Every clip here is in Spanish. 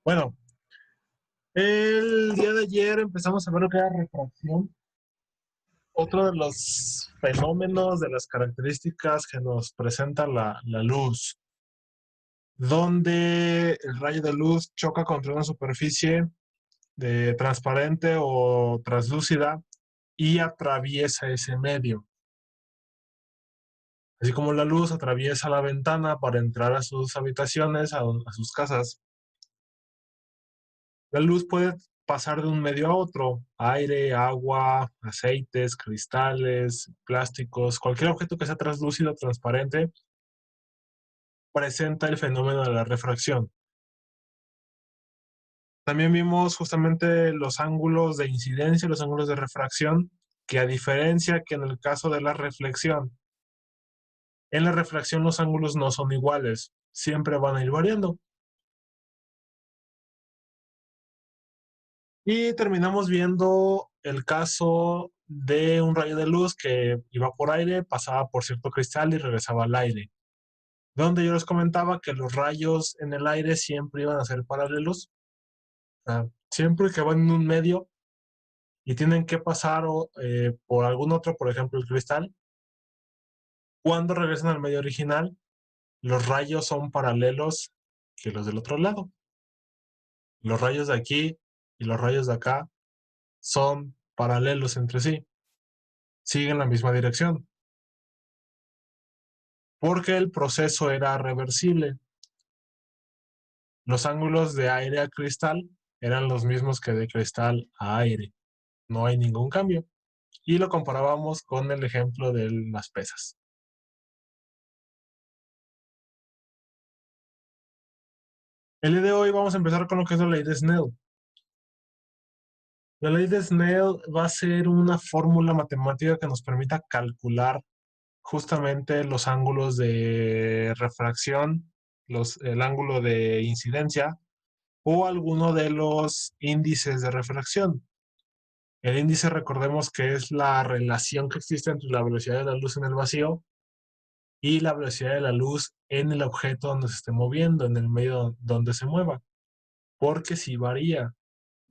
Bueno, el día de ayer empezamos a ver lo que era refracción. Otro de los fenómenos, de las características que nos presenta la luz, donde el rayo de luz choca contra una superficie transparente o translúcida y atraviesa ese medio. Así como la luz atraviesa la ventana para entrar a sus habitaciones, a sus casas, la luz puede pasar de un medio a otro: aire, agua, aceites, cristales, plásticos, cualquier objeto que sea translúcido, transparente, presenta el fenómeno de la refracción. También vimos justamente los ángulos de incidencia, los ángulos de refracción, que a diferencia que en el caso de la reflexión, en la refracción los ángulos no son iguales, siempre van a ir variando. Y terminamos viendo el caso de un rayo de luz que iba por aire, pasaba por cierto cristal y regresaba al aire, donde yo les comentaba que los rayos en el aire siempre iban a ser paralelos. Siempre que van en un medio y tienen que pasar por algún otro, por ejemplo el cristal, cuando regresan al medio original, los rayos son paralelos que los del otro lado. Los rayos de aquí y los rayos de acá son paralelos entre sí, siguen la misma dirección, porque el proceso era reversible. Los ángulos de aire a cristal eran los mismos que de cristal a aire. No hay ningún cambio. Y lo comparábamos con el ejemplo de las pesas. El día de hoy vamos a empezar con lo que es la ley de Snell. La ley de Snell va a ser una fórmula matemática que nos permita calcular justamente los ángulos de refracción, el ángulo de incidencia o alguno de los índices de refracción. El índice, recordemos que es la relación que existe entre la velocidad de la luz en el vacío y la velocidad de la luz en el objeto donde se esté moviendo, en el medio donde se mueva, porque si varía.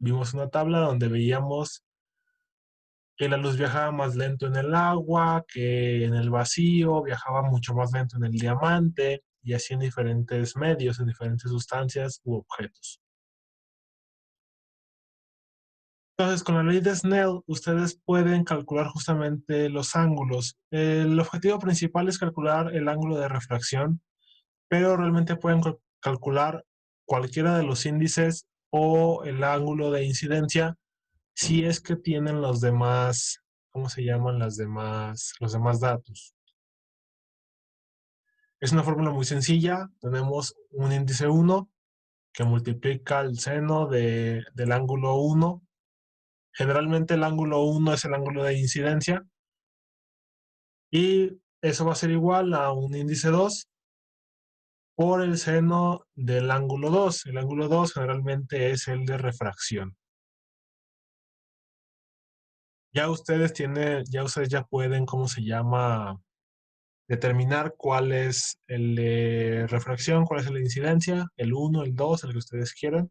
Vimos una tabla donde veíamos que la luz viajaba más lento en el agua, que en el vacío, viajaba mucho más lento en el diamante, y así en diferentes medios, en diferentes sustancias u objetos. Entonces, con la ley de Snell, ustedes pueden calcular justamente los ángulos. El objetivo principal es calcular el ángulo de refracción, pero realmente pueden calcular cualquiera de los índices o el ángulo de incidencia si es que tienen los demás, ¿cómo se llaman los demás datos? Es una fórmula muy sencilla. Tenemos un índice 1 que multiplica el seno del ángulo 1. Generalmente el ángulo 1 es el ángulo de incidencia y eso va a ser igual a un índice 2 por el seno del ángulo 2. El ángulo 2 generalmente es el de refracción. Ya ustedes pueden, ¿cómo se llama? Determinar cuál es el de refracción, cuál es el de incidencia, el 1, el 2, el que ustedes quieran.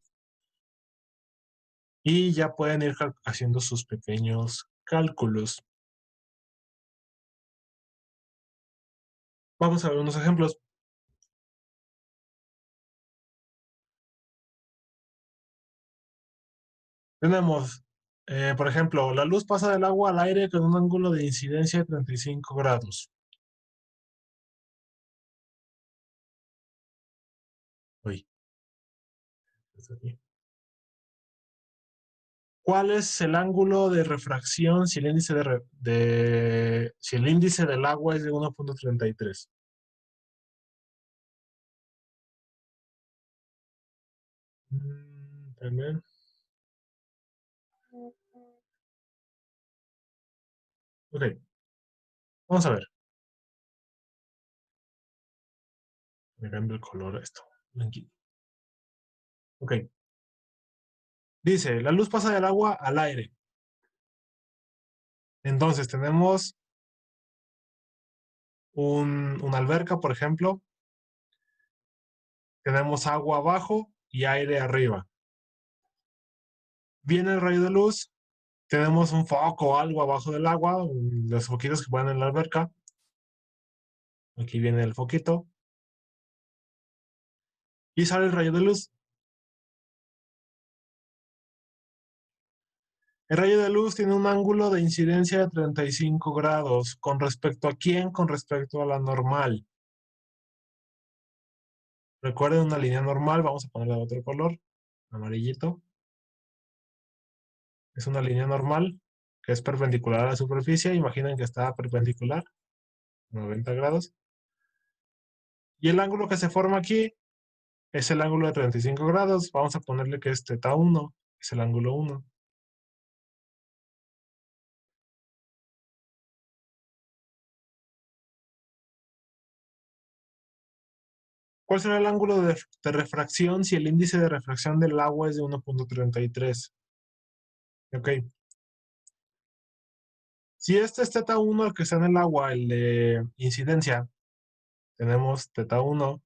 Y ya pueden ir haciendo sus pequeños cálculos. Vamos a ver unos ejemplos. Tenemos, por ejemplo, la luz pasa del agua al aire con un ángulo de incidencia de 35 grados. Uy, está aquí. ¿Cuál es el ángulo de refracción si el índice si el índice del agua es de 1.33? También. Ok, vamos a ver. Me cambio el color a esto. Aquí. Ok. Dice, la luz pasa del agua al aire. Entonces tenemos una alberca, por ejemplo. Tenemos agua abajo y aire arriba. Viene el rayo de luz, tenemos un foco o algo abajo del agua, los foquitos que ponen en la alberca. Aquí viene el foquito. Y sale el rayo de luz. El rayo de luz tiene un ángulo de incidencia de 35 grados. ¿Con respecto a quién? Con respecto a la normal. Recuerden una línea normal, vamos a ponerla de otro color, amarillito. Es una línea normal que es perpendicular a la superficie. Imaginen que está perpendicular, 90 grados. Y el ángulo que se forma aquí es el ángulo de 35 grados. Vamos a ponerle que es teta 1, es el ángulo 1. ¿Cuál será el ángulo de refracción si el índice de refracción del agua es de 1.33? Ok. Si este es teta 1, el que está en el agua, el de incidencia, tenemos teta 1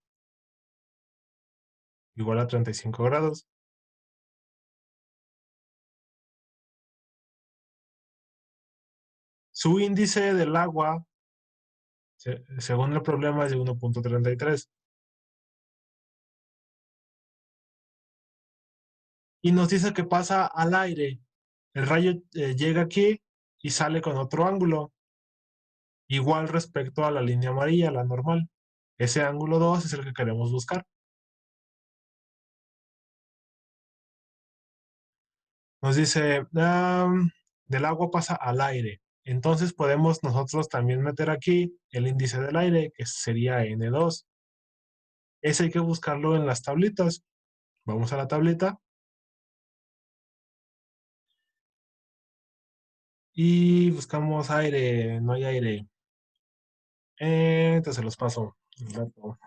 igual a 35 grados. Su índice del agua, según el problema, es de 1.33. Y nos dice que pasa al aire. El rayo llega aquí y sale con otro ángulo, igual respecto a la línea amarilla, la normal. Ese ángulo 2 es el que queremos buscar. Nos dice, del agua pasa al aire. Entonces podemos nosotros también meter aquí el índice del aire, que sería N2. Ese hay que buscarlo en las tablitas. Vamos a la tablita y buscamos aire. No hay aire. Entonces se los paso. Creo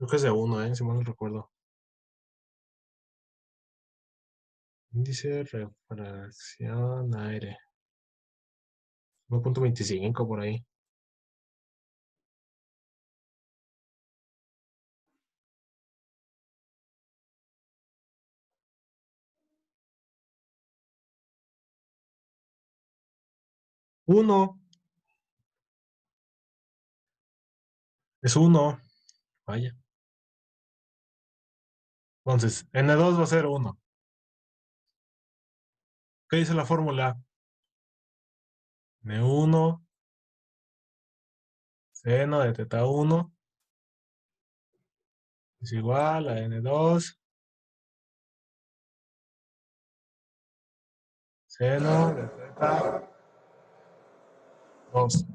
que es de 1, si mal no recuerdo. Índice de refracción aire. 1.25 por ahí. Uno. Es 1. Vaya. Entonces, N2 va a ser 1. ¿Qué dice la fórmula? N1 seno de teta 1 es igual a N2 seno de teta 2.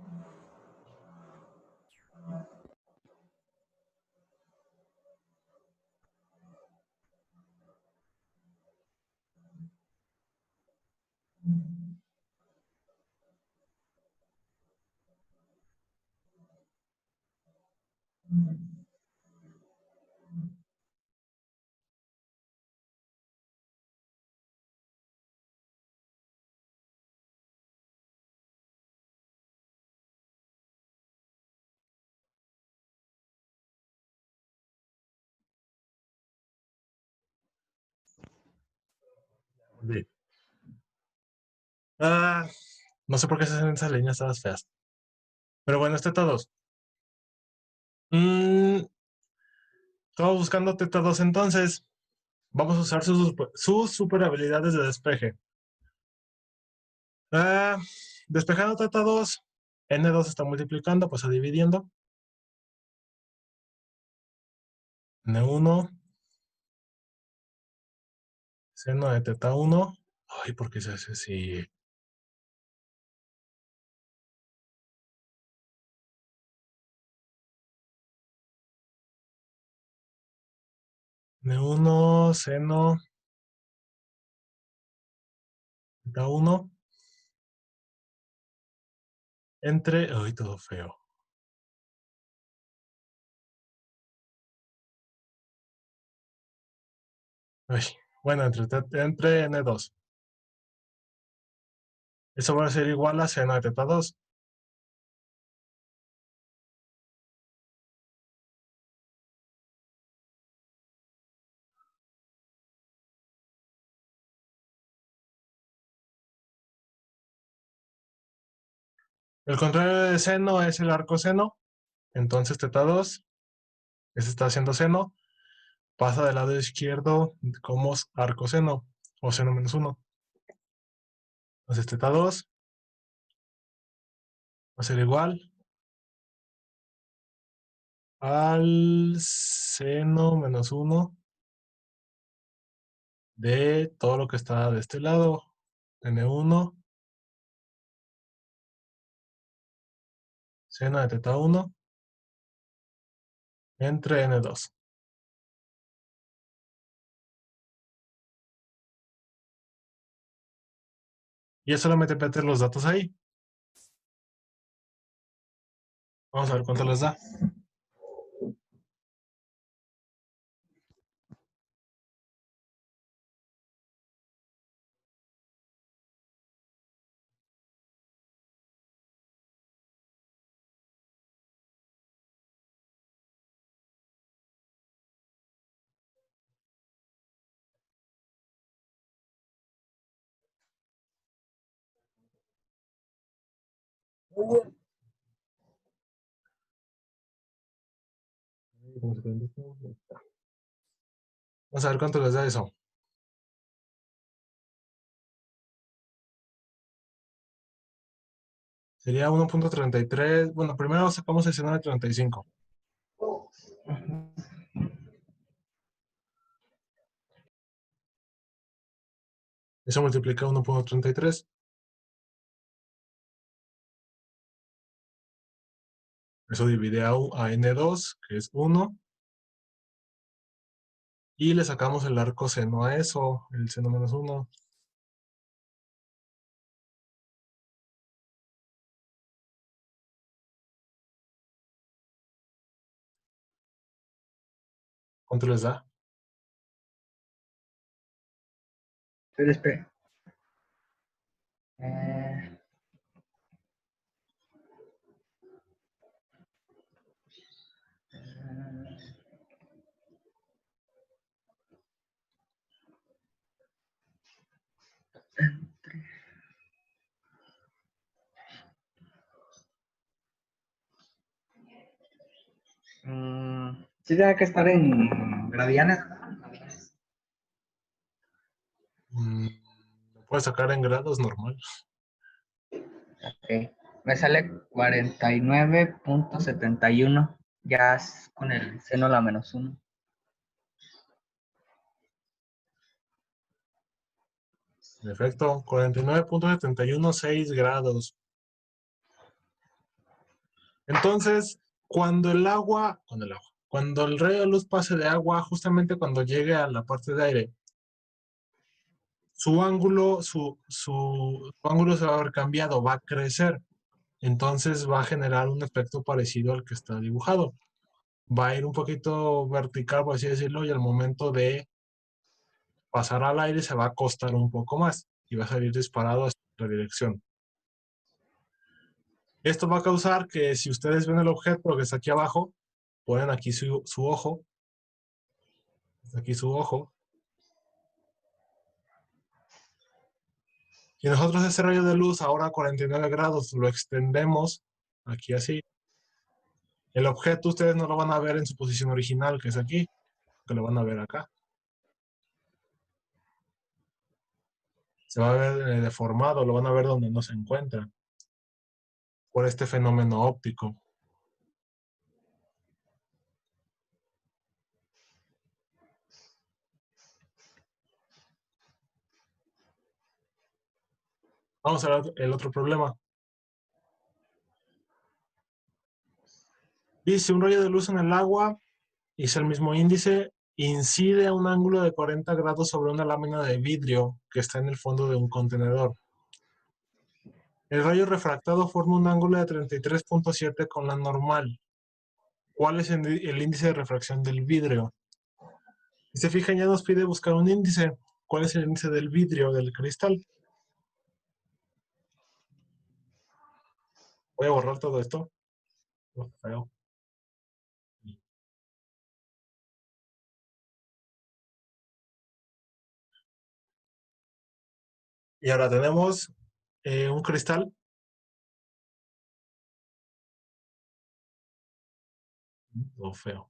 Ah, no sé por qué se hacen esas líneas todas feas. Pero bueno, es teta 2. Estamos buscando teta 2 entonces. Vamos a usar sus super habilidades de despeje. Ah, despejando teta 2, N2 está multiplicando, pues a dividiendo. N1 seno de teta 1. Ay, ¿por qué se hace así? N1 seno teta 1 entre. Ay, todo feo. Ay, bueno, entre N2. Eso va a ser igual a seno de teta 2. El contrario de seno es el arcoseno. Entonces θ2, ese está haciendo seno, pasa del lado izquierdo como arcoseno o seno menos 1. Entonces θ2 va a ser igual al seno menos 1 de todo lo que está de este lado, n1, seno de θ1 entre n2. Y es solamente meter los datos ahí. Vamos a ver cuánto les da. Vamos a ver cuánto les da eso. Sería 1.33. Bueno, primero sacamos el seno de 35. Eso multiplica 1.33. Eso divide a n2, que es 1. Y le sacamos el arco seno a eso, el seno menos 1. ¿Cuánto les da? Espera, espera. Eh, sí tiene que estar en gradianes. Lo puedes sacar en grados normal. Ok. Me sale 49.71. Ya con el seno a la menos 1. En efecto, 49.716 grados. Entonces, cuando el rayo de luz pase de agua, justamente cuando llegue a la parte de aire, su ángulo se va a ver cambiado, va a crecer. Entonces va a generar un efecto parecido al que está dibujado. Va a ir un poquito vertical, por así decirlo, y al momento de pasar al aire se va a acostar un poco más y va a salir disparado hacia otra dirección. Esto va a causar que si ustedes ven el objeto que está aquí abajo, ponen aquí su ojo, aquí su ojo, y nosotros ese rayo de luz ahora a 49 grados lo extendemos aquí así. El objeto ustedes no lo van a ver en su posición original, que es aquí, que lo van a ver acá. Se va a ver deformado, lo van a ver donde no se encuentra, por este fenómeno óptico. Vamos a ver el otro problema. Dice, un rayo de luz en el agua, es el mismo índice, incide a un ángulo de 40 grados sobre una lámina de vidrio que está en el fondo de un contenedor. El rayo refractado forma un ángulo de 33.7 con la normal. ¿Cuál es el índice de refracción del vidrio? Si se fijan, ya nos pide buscar un índice. ¿Cuál es el índice del vidrio, del cristal? Voy a borrar todo esto. Oh, feo. Y ahora tenemos un cristal Todo feo.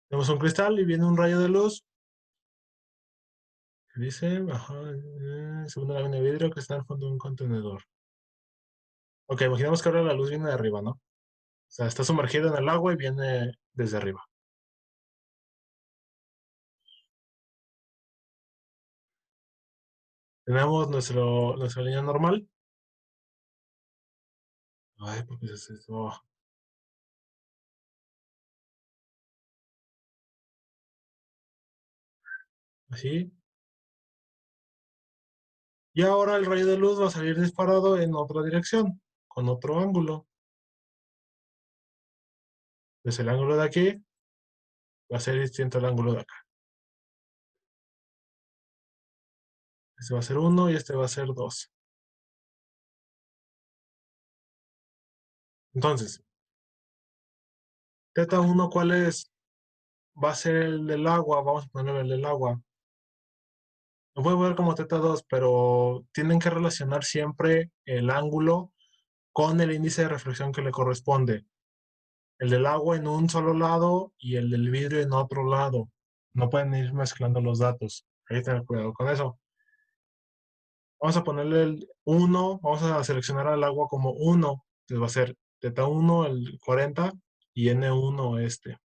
Tenemos un cristal y viene un rayo de luz. Que dice, ajá, segunda lámina de vidrio que está al fondo de un contenedor. Ok, imaginemos que ahora la luz viene de arriba, ¿no? O sea, está sumergido en el agua y viene desde arriba. Tenemos nuestra línea normal. Ay, ¿por qué es eso? Así. Y ahora el rayo de luz va a salir disparado en otra dirección, con otro ángulo. Desde el ángulo de aquí va a ser distinto al ángulo de acá. Este va a ser 1 y este va a ser 2. Entonces, teta 1, ¿cuál es? Va a ser el del agua. Vamos a ponerle el del agua. Lo puedo ver como teta 2, pero tienen que relacionar siempre el ángulo con el índice de reflexión que le corresponde. El del agua en un solo lado y el del vidrio en otro lado. No pueden ir mezclando los datos. Hay que tener cuidado con eso. Vamos a ponerle el 1, vamos a seleccionar al agua como 1. Entonces va a ser teta 1, el 40, y N1 este.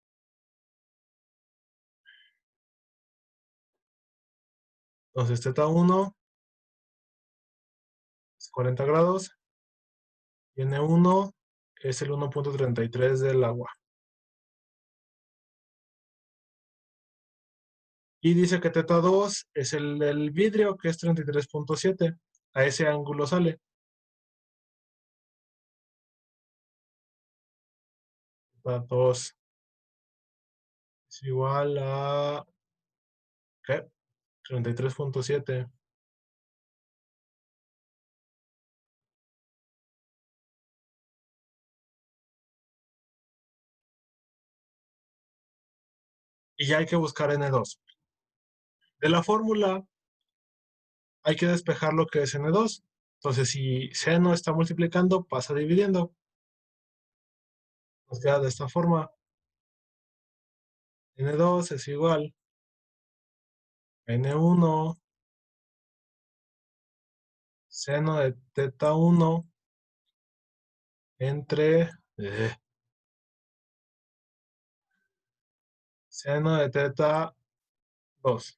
Entonces teta 1 es 40 grados y N1 es el 1.33 del agua. Y dice que teta 2 es el del vidrio, que es 33.7. A ese ángulo sale. Teta 2 es igual a, ¿qué? 33.7. Y ya hay que buscar N2. De la fórmula hay que despejar lo que es N2. Entonces, si seno está multiplicando, pasa dividiendo. Nos queda de esta forma. N2 es igual a N1 seno de teta 1 entre seno de teta 2.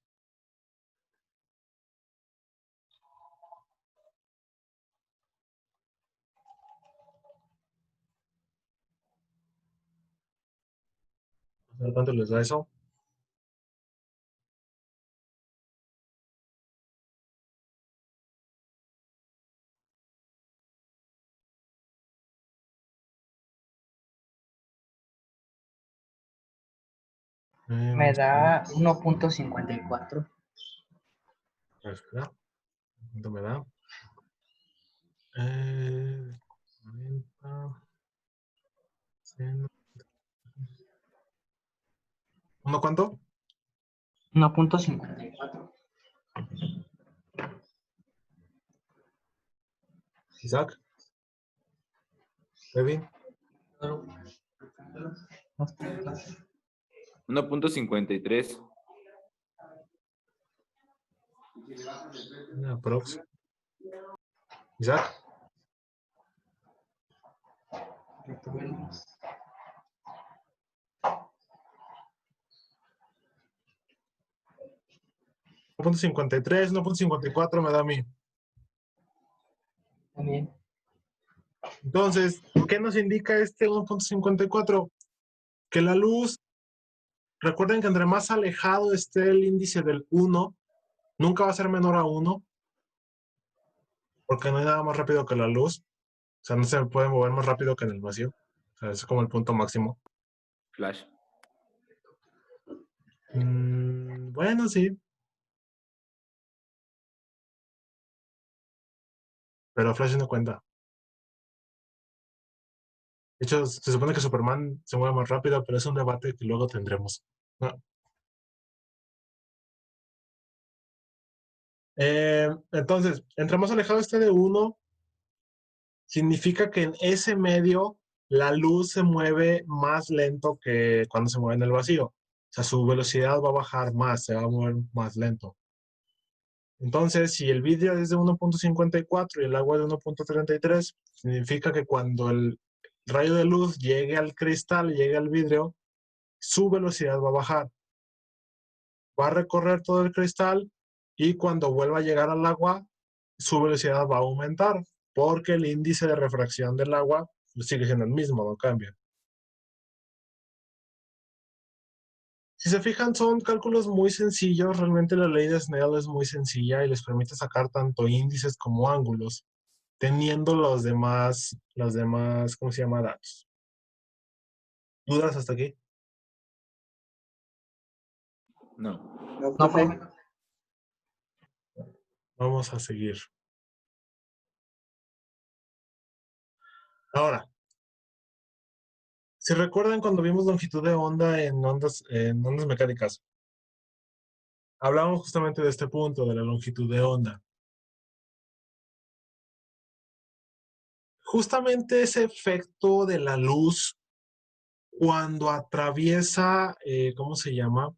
A ver cuánto les da eso. Me da 1.54. Espera, ¿cuánto me da? 40, seno. ¿Uno cuánto? 1.54. Isaac, Kevin. 1.53. Aprox. Isaac. 1.53, 1.54 me da a mí. También. Entonces, ¿qué nos indica este 1.54? Que la luz, recuerden que entre más alejado esté el índice del 1, nunca va a ser menor a 1, porque no hay nada más rápido que la luz. O sea, no se puede mover más rápido que en el vacío. O sea, es como el punto máximo. Flash. Bueno, sí. Pero Flash no cuenta. De hecho, se supone que Superman se mueve más rápido, pero es un debate que luego tendremos. No, Entonces, entre más alejado esté de 1, significa que en ese medio la luz se mueve más lento que cuando se mueve en el vacío. O sea, su velocidad va a bajar más, se va a mover más lento. Entonces, si el vidrio es de 1.54 y el agua de 1.33, significa que cuando el rayo de luz llegue al cristal, llegue al vidrio, su velocidad va a bajar. Va a recorrer todo el cristal y cuando vuelva a llegar al agua, su velocidad va a aumentar porque el índice de refracción del agua sigue siendo el mismo, no cambia. Si se fijan, son cálculos muy sencillos. Realmente la ley de Snell es muy sencilla y les permite sacar tanto índices como ángulos, teniendo las demás, ¿cómo se llama? Datos. ¿Dudas hasta aquí? No. No, No, profe. Vamos a seguir. Ahora, si recuerdan cuando vimos longitud de onda en ondas mecánicas, hablábamos justamente de este punto, de la longitud de onda. Justamente ese efecto de la luz cuando atraviesa, ¿cómo se llama?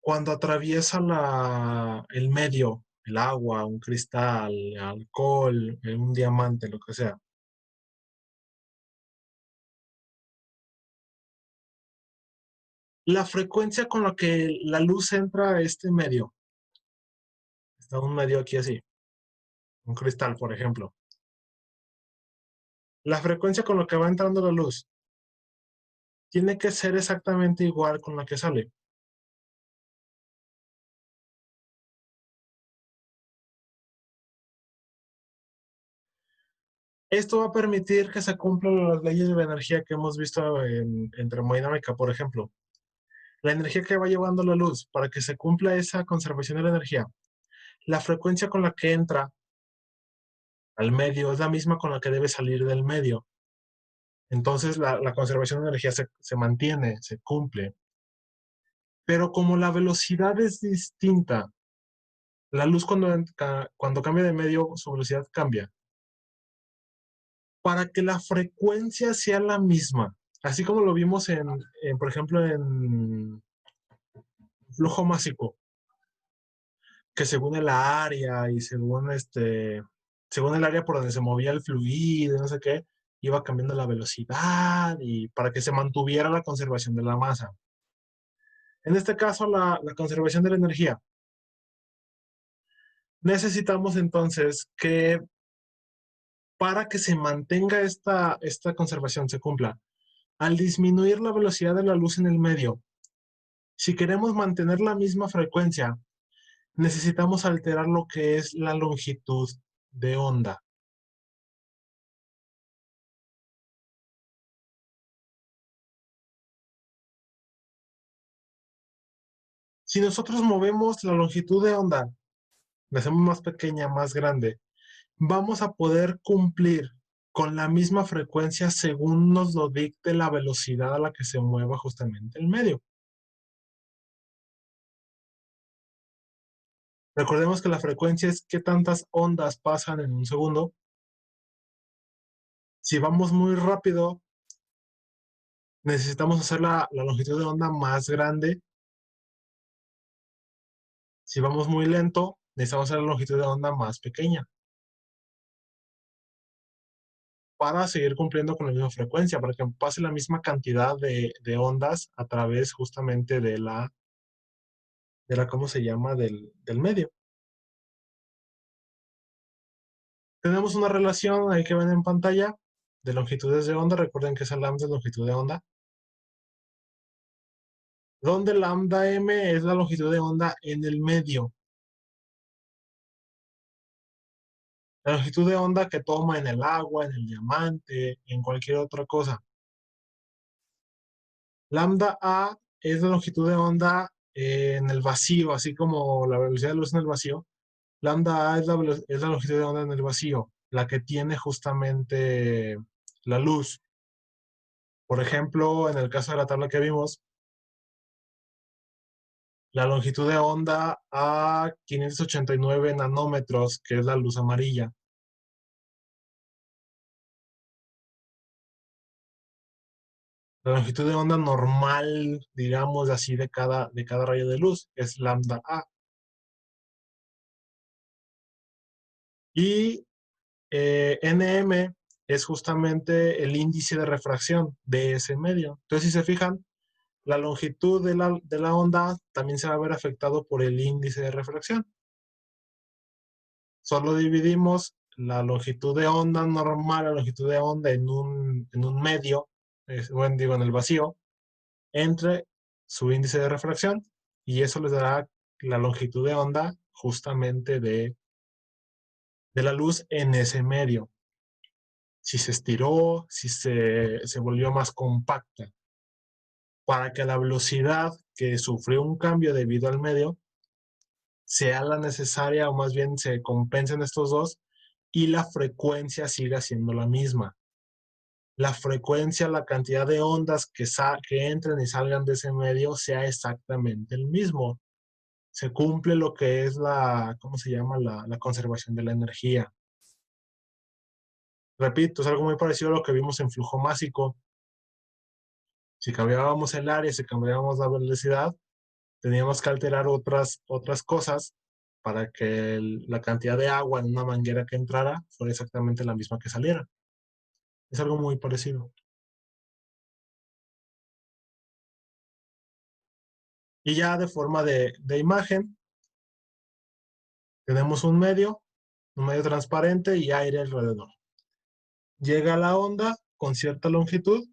Cuando atraviesa el medio, el agua, un cristal, alcohol, un diamante, lo que sea. La frecuencia con la que la luz entra a este medio, está un medio aquí así, un cristal, por ejemplo. La frecuencia con la que va entrando la luz tiene que ser exactamente igual con la que sale. Esto va a permitir que se cumplan las leyes de la energía que hemos visto en termodinámica, por ejemplo. La energía que va llevando la luz para que se cumpla esa conservación de la energía, la frecuencia con la que entra al medio es la misma con la que debe salir del medio. Entonces la conservación de energía se mantiene, se cumple. Pero como la velocidad es distinta, la luz cuando cambia de medio, su velocidad cambia. Para que la frecuencia sea la misma, así como lo vimos por ejemplo, en flujo másico, que según el área y según el área por donde se movía el fluido, no sé qué, iba cambiando la velocidad y para que se mantuviera la conservación de la masa. En este caso, la conservación de la energía. Necesitamos entonces que para que se mantenga esta conservación, se cumpla, al disminuir la velocidad de la luz en el medio, si queremos mantener la misma frecuencia, necesitamos alterar lo que es la longitud de onda. Si nosotros movemos la longitud de onda, la hacemos más pequeña, más grande, vamos a poder cumplir con la misma frecuencia según nos lo dicte la velocidad a la que se mueva justamente el medio. Recordemos que la frecuencia es qué tantas ondas pasan en un segundo. Si vamos muy rápido, necesitamos hacer la longitud de onda más grande. Si vamos muy lento, necesitamos hacer la longitud de onda más pequeña para seguir cumpliendo con la misma frecuencia, para que pase la misma cantidad de ondas a través justamente ¿cómo se llama? Del medio. Tenemos una relación ahí que ven en pantalla de longitudes de onda. Recuerden que esa lambda es longitud de onda. Donde lambda m es la longitud de onda en el medio. La longitud de onda que toma en el agua, en el diamante, en cualquier otra cosa. Lambda a es la longitud de onda en el vacío, así como la velocidad de luz en el vacío. Lambda a es la longitud de onda en el vacío, la que tiene justamente la luz. Por ejemplo, en el caso de la tabla que vimos, la longitud de onda a 589 nanómetros, que es la luz amarilla. La longitud de onda normal, digamos así, de cada rayo de luz es lambda A. Y NM es justamente el índice de refracción de ese medio. Entonces, si se fijan, la longitud de la onda también se va a ver afectado por el índice de refracción. Solo dividimos la longitud de onda normal, la longitud de onda en un medio, bueno, digo, en el vacío, entre su índice de refracción, y eso les dará la longitud de onda justamente de la luz en ese medio. Si se estiró, si se volvió más compacta, para que la velocidad que sufrió un cambio debido al medio sea la necesaria, o más bien se compensen estos dos, y la frecuencia siga siendo la misma. La frecuencia, la cantidad de ondas que entren y salgan de ese medio sea exactamente el mismo. Se cumple lo que es ¿cómo se llama? La conservación de la energía. Repito, es algo muy parecido a lo que vimos en flujo másico. Si cambiábamos el área, si cambiábamos la velocidad, teníamos que alterar otras cosas para que la cantidad de agua en una manguera que entrara fuera exactamente la misma que saliera. Es algo muy parecido. Y ya de forma de imagen, tenemos un medio transparente y aire alrededor. Llega la onda con cierta longitud,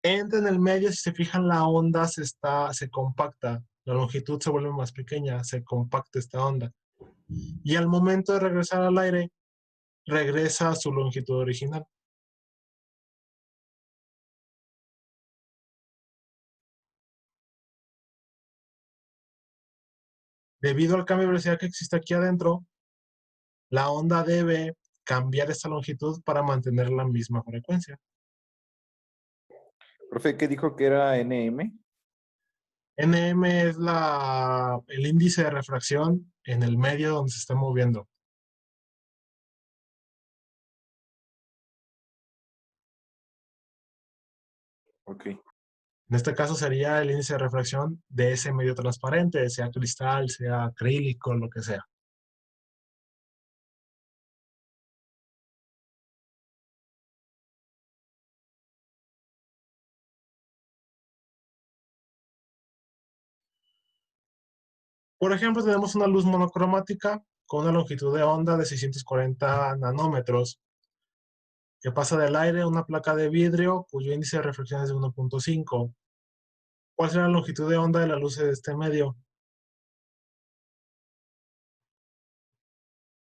entra en el medio. Si se fijan, la onda se compacta, la longitud se vuelve más pequeña, se compacta esta onda. Y al momento de regresar al aire, regresa a su longitud original. Debido al cambio de velocidad que existe aquí adentro, la onda debe cambiar esta longitud para mantener la misma frecuencia. Profe, ¿qué dijo que era NM? NM es el índice de refracción en el medio donde se está moviendo. Ok. En este caso sería el índice de refracción de ese medio transparente, sea cristal, sea acrílico, lo que sea. Por ejemplo, tenemos una luz monocromática con una longitud de onda de 640 nanómetros que pasa del aire a una placa de vidrio cuyo índice de refracción es de 1.5. ¿Cuál será la longitud de onda de la luz de este medio?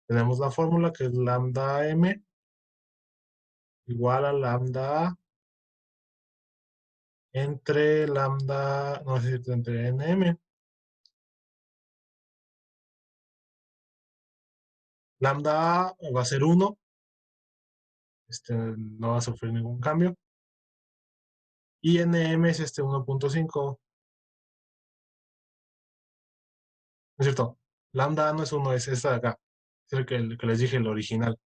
Tenemos la fórmula que es lambda m igual a lambda a entre lambda, no sé si entre nm. Lambda a va a ser 1, no va a sufrir ningún cambio. Y nm es 1.5. ¿No es cierto? Lambda no es 1, es esta de acá. Es el que les dije, el original.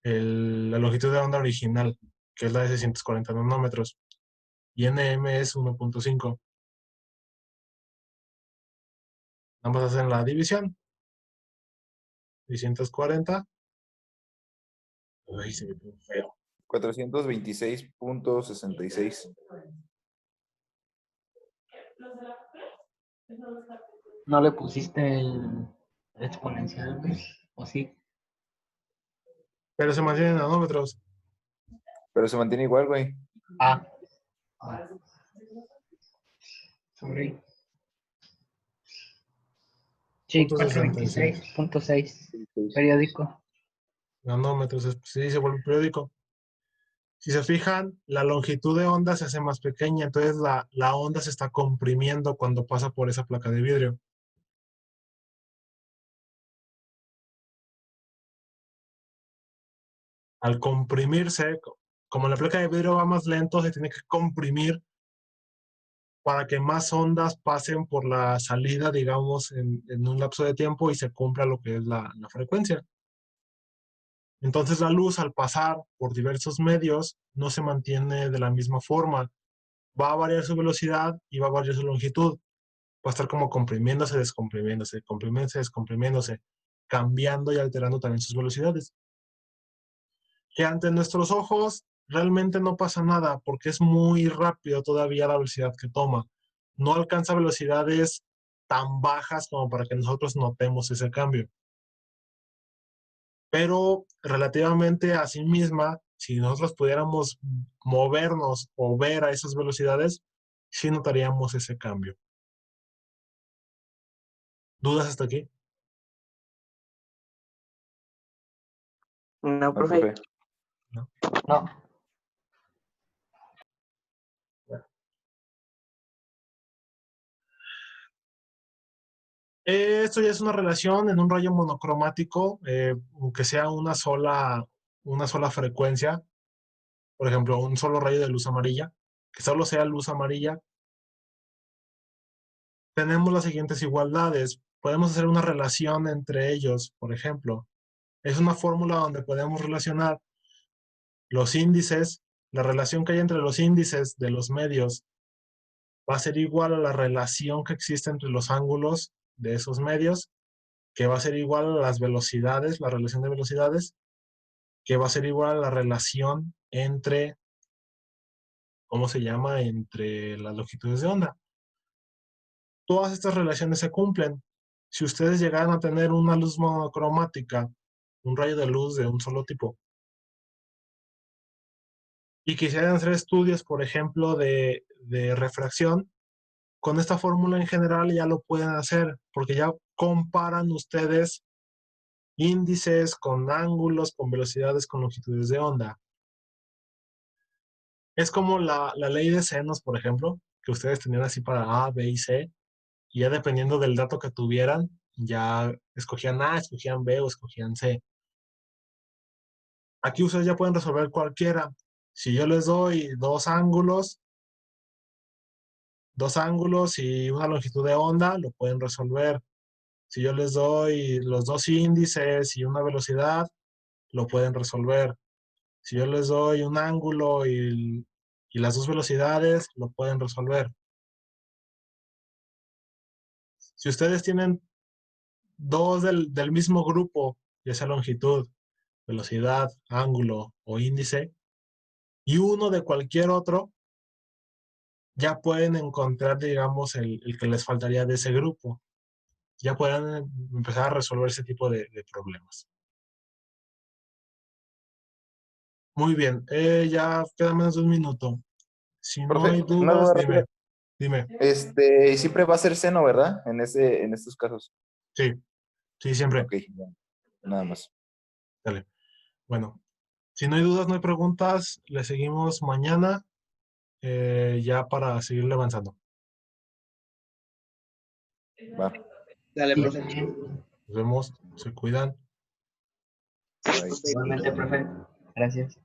La longitud de onda original, que es la de 640 nanómetros. Y nm es 1.5. Ambas hacen la división. 640. Uy, se me quedó feo. 426.66. ¿No le pusiste el exponencial, güey? ¿O sí? Pero se mantiene en nanómetros. Pero se mantiene igual, güey. Ah. Ah. Sorry. Sí, Punto 66. 426.6. Periódico. Nanómetros, sí, se vuelve periódico. Si se fijan, la longitud de onda se hace más pequeña, entonces la onda se está comprimiendo cuando pasa por esa placa de vidrio. Al comprimirse, como la placa de vidrio va más lento, se tiene que comprimir para que más ondas pasen por la salida, digamos, en un lapso de tiempo y se cumpla lo que es la frecuencia. Entonces la luz al pasar por diversos medios no se mantiene de la misma forma. Va a variar su velocidad y va a variar su longitud. Va a estar como comprimiéndose, descomprimiéndose, comprimiéndose, descomprimiéndose, cambiando y alterando también sus velocidades. Que ante nuestros ojos realmente no pasa nada porque es muy rápido todavía la velocidad que toma. No alcanza velocidades tan bajas como para que nosotros notemos ese cambio. Pero relativamente a sí misma, si nosotros pudiéramos movernos o ver a esas velocidades, sí notaríamos ese cambio. ¿Dudas hasta aquí? No, No, profe. profe. No. Esto ya es una relación en un rayo monocromático, que sea una sola frecuencia. Por ejemplo, un solo rayo de luz amarilla, que solo sea luz amarilla. Tenemos las siguientes igualdades. Podemos hacer una relación entre ellos, por ejemplo. Es una fórmula donde podemos relacionar los índices, la relación que hay entre los índices de los medios va a ser igual a la relación que existe entre los ángulos de esos medios, que va a ser igual a las velocidades, la relación de velocidades, que va a ser igual a la relación entre, ¿cómo se llama? Entre las longitudes de onda. Todas estas relaciones se cumplen. Si ustedes llegaran a tener una luz monocromática, un rayo de luz de un solo tipo, y quisieran hacer estudios, por ejemplo, de refracción, con esta fórmula en general ya lo pueden hacer, porque ya comparan ustedes índices con ángulos, con velocidades, con longitudes de onda. Es como la ley de senos, por ejemplo, que ustedes tenían así para A, B y C, y ya dependiendo del dato que tuvieran, ya escogían A, escogían B o escogían C. Aquí ustedes ya pueden resolver cualquiera. Si yo les doy dos ángulos y una longitud de onda, lo pueden resolver. Si yo les doy los dos índices y una velocidad, lo pueden resolver. Si yo les doy un ángulo y las dos velocidades, lo pueden resolver. Si ustedes tienen dos del mismo grupo, ya sea longitud, velocidad, ángulo o índice, y uno de cualquier otro, ya pueden encontrar, digamos, el que les faltaría de ese grupo. Ya pueden empezar a resolver ese tipo de problemas. Muy bien, ya queda menos de un minuto. Si no hay Profe, una dudas, duda rápida. dime. Siempre va a ser seno, ¿verdad? En estos casos. Sí, sí, siempre. Ok, ya, nada más. Dale. Bueno, si no hay dudas, no hay preguntas, le seguimos mañana ya para seguirle avanzando. Va. Dale, Sí. profe. Nos vemos, se cuidan. Bye. Igualmente, profe. Gracias.